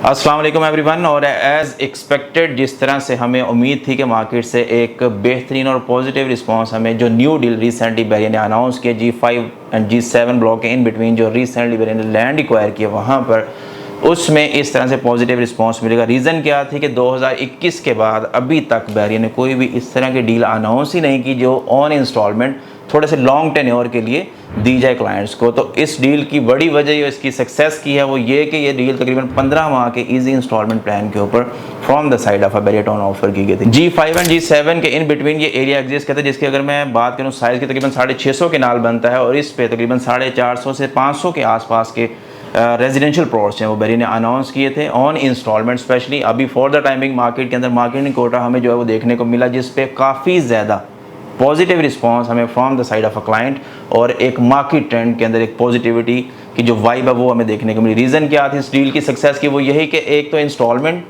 अस्सलाम वालेकुम एवरीवन। और एज़ एक्सपेक्टेड जिस तरह से हमें उम्मीद थी कि मार्केट से एक बेहतरीन और पॉजिटिव रिस्पांस हमें जो न्यू डील रिसेंटली बैरिया ने अनाउंस किया G5 एंड G7 ब्लॉक के इन बिटवीन जो रिसेंटली बैरिया ने लैंड एक्वायर किया वहाँ पर उसमें इस तरह से पॉजिटिव रिस्पांस मिलेगा। रीज़न क्या थी कि 2021 के बाद अभी तक बैरिया ने कोई भी इस तरह की डील अनाउंस ही नहीं की जो ऑन इंस्टॉलमेंट थोड़े से लॉन्ग टेन्योर के लिए दी जाए क्लाइंट्स को। तो इस डील की बड़ी वजह जो इसकी सक्सेस की है वो ये कि ये डील तकरीबन 15 माह के इजी इंस्टॉलमेंट प्लान के ऊपर from the side of Bairiya town offer की गई थी। G5 एंड G7 के इन बिटवीन ये एरिया एग्जिस्ट करता है जिसकी अगर मैं बात करूँ साइज़ की तकरीबन 650 के नाल बनता है और इस पे तकरीबन 450 से 500 के आसपास के रेजिडेंशियल प्लॉट्स हैं वो बैरिया ने अनाउंस किए थे ऑन इंस्टॉलमेंट। स्पेशली अभी फॉर द टाइमिंग मार्केट के अंदर मार्केटिंग कोटा हमें जो है वो देखने को मिला जिस पे काफ़ी ज़्यादा पॉजिटिव रिस्पांस हमें from the side of a client और एक मार्केट ट्रेंड के अंदर एक पॉजिटिविटी की जो वाइब है वो हमें देखने को मिली। रीज़न क्या थी इस डील की सक्सेस की, वो यही कि एक तो इंस्टॉलमेंट,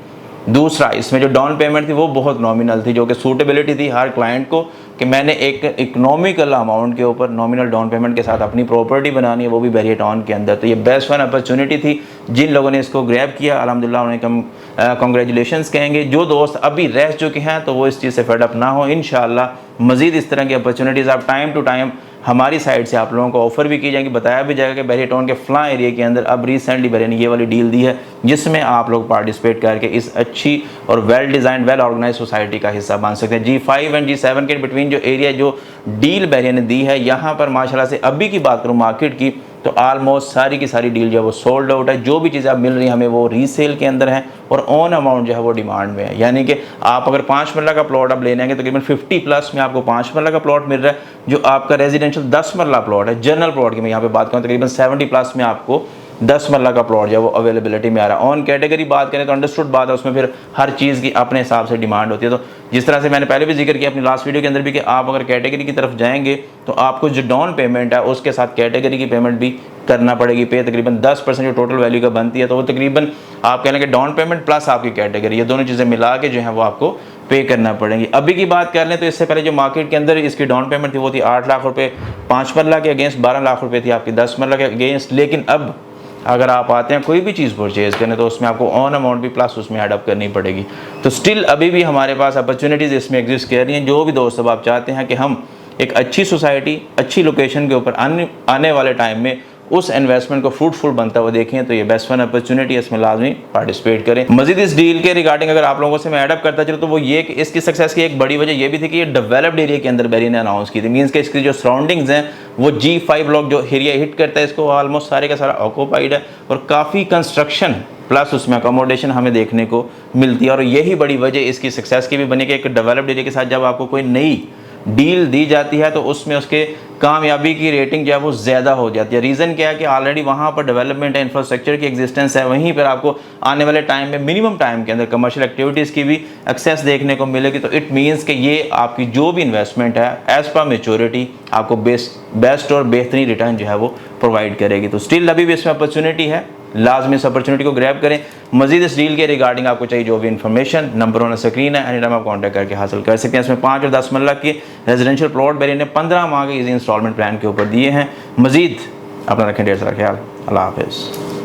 दूसरा इसमें जो डाउन पेमेंट थी वो बहुत नॉमिनल थी जो कि सूटेबिलिटी थी हर क्लाइंट को कि मैंने एक इकोनॉमिकल अमाउंट के ऊपर नॉमिनल डाउन पेमेंट के साथ अपनी प्रॉपर्टी बनानी है वो भी बैरिया टाउन के अंदर। तो ये बेस्ट वन अपॉर्चुनिटी थी जिन लोगों ने इसको ग्रैब किया अल्हम्दुलिल्लाह उन्हें कॉन्ग्रेचुलेशंस कहेंगे। जो दोस्त अभी रह चुके हैं तो वो इस चीज़ से फेड अप ना हो। इंशाल्लाह मज़ीद इस तरह की अपॉर्चुनिटीज़ आप टाइम टू टाइम हमारी साइड से आप लोगों को ऑफर भी की जाएगी, बताया भी जाएगा कि बैरिया टाउन के फ़लाँ एरिया के अंदर अब रिसेंटली बैरिया ने ये वाली डील दी है जिसमें आप लोग पार्टिसिपेट करके इस अच्छी और well design well organise society का हिस्सा बन सकते हैं। G5 एंड G7 के बिटवीन जो एरिया जो डील बैरिया ने दी है यहाँ पर माशाल्लाह से अभी की बात करूँ मार्केट की तो ऑलमोस्ट सारी की सारी डील जो है वो सोल्ड आउट है। जो भी चीज़ें अब मिल रही हैं हमें वो रीसेल के अंदर हैं और ऑन अमाउंट जो है वो डिमांड में है। यानी कि आप अगर 5 मरला का प्लॉट आप लेने आएंगे तकरीबन 50 प्लस में आपको 5 मरला का प्लॉट मिल रहा है। जो आपका रेजिडेंशियल 10 मरला प्लॉट है जनरल प्लॉट की मैं यहाँ पे बात करूँ तकरीबन 70 प्लस में आपको 10 मरला का प्लॉट जो है वो अवेलेबिलिटी में आ रहा है। ऑन कैटेगरी बात करें तो अंडरस्टूड बात है उसमें फिर हर चीज़ की अपने हिसाब से डिमांड होती है। तो जिस तरह से मैंने पहले भी जिक्र किया अपनी लास्ट वीडियो के अंदर भी कि आप अगर कैटेगरी की तरफ जाएंगे तो आपको जो डाउन पेमेंट है उसके साथ कैटेगरी की पेमेंट भी करना पड़ेगी। पे तकरीबन 10% जो टोटल वैल्यू का बनती है तो वो तकरीबन आप कह लें कि डाउन पेमेंट प्लस आपकी कैटेगरी ये दोनों चीज़ें मिला के जो है वो आपको पे करना पड़ेंगी। अभी की बात कर लें तो इससे पहले जो मार्केट के अंदर इसकी डाउन पेमेंट थी वो थी 8 लाख रुपए 5 मरला के अगेंस्ट, 12 लाख रुपए थी आपकी 10 मरला के अगेंस्ट। लेकिन अब अगर आप आते हैं कोई भी चीज़ परचेज़ करने तो उसमें आपको ऑन अमाउंट भी प्लस उसमें एडअप करनी पड़ेगी। तो स्टिल अभी भी हमारे पास अपॉर्चुनिटीज़ इसमें एग्जिस्ट कर रही हैं। जो भी दोस्त अब आप चाहते हैं कि हम एक अच्छी सोसाइटी अच्छी लोकेशन के ऊपर आने वाले टाइम में उस इन्वेस्टमेंट को फ्रूटफुल बनता हुआ देखें तो ये बेस्ट वन अपॉर्चुनिटी है, इसमें लाजमी पार्टिसिपेट करें। मजीद इस डील के रिगार्डिंग अगर आप लोगों से मैं एडअप करता चलूँ तो वो ये कि इसकी सक्सेस की एक बड़ी वजह ये भी थी कि ये डेवलप्ड एरिया के अंदर बैरिया ने अनाउंस की थी। मीन्स कि इसकी जो सराउंडिंग्स हैं वो G5 ब्लॉक जो एरिया हिट करता है इसको ऑलमोस्ट सारे का सारा ऑक्यूपाइड है और काफ़ी कंस्ट्रक्शन प्लस उसमें अकोमोडेशन हमें देखने को मिलती है। और यही बड़ी वजह इसकी सक्सेस की भी बनी कि एक डेवलप्ड एरिया के साथ जब आपको कोई नई डील दी जाती है तो उसमें उसके कामयाबी की रेटिंग जो है वो ज़्यादा हो जाती है। रीज़न क्या है कि ऑलरेडी वहाँ पर डेवलपमेंट है, इंफ्रास्ट्रक्चर की एग्जिस्टेंस है, वहीं पर आपको आने वाले टाइम में मिनिमम टाइम के अंदर कमर्शियल एक्टिविटीज़ की भी एक्सेस देखने को मिलेगी। तो इट मीन्स कि ये आपकी जो भी इन्वेस्टमेंट है एज़ पर मेच्योरिटी आपको बेस्ट और बेहतरीन रिटर्न जो है वो प्रोवाइड करेगी। तो स्टिल अभी भी इसमें अपॉर्चुनिटी है, लाजमी इस अपॉर्चुनिटी को ग्रैब करें। मजीद इस डील के रिगार्डिंग आपको चाहिए जो भी इन्फॉर्मेशन नंबर ऑन स्क्रीन है एनी टाइम आप कॉन्टैक्ट करके हासिल कर सकते हैं। इसमें 5 और 10 मरला के रेजिडेंशियल प्लॉट बैरिया ने 15 माह के इजी इंस्टॉलमेंट प्लान के ऊपर दिए हैं। मजीद अपना रखें ढेर सारा ख्याल। अल्लाह हाफिज़।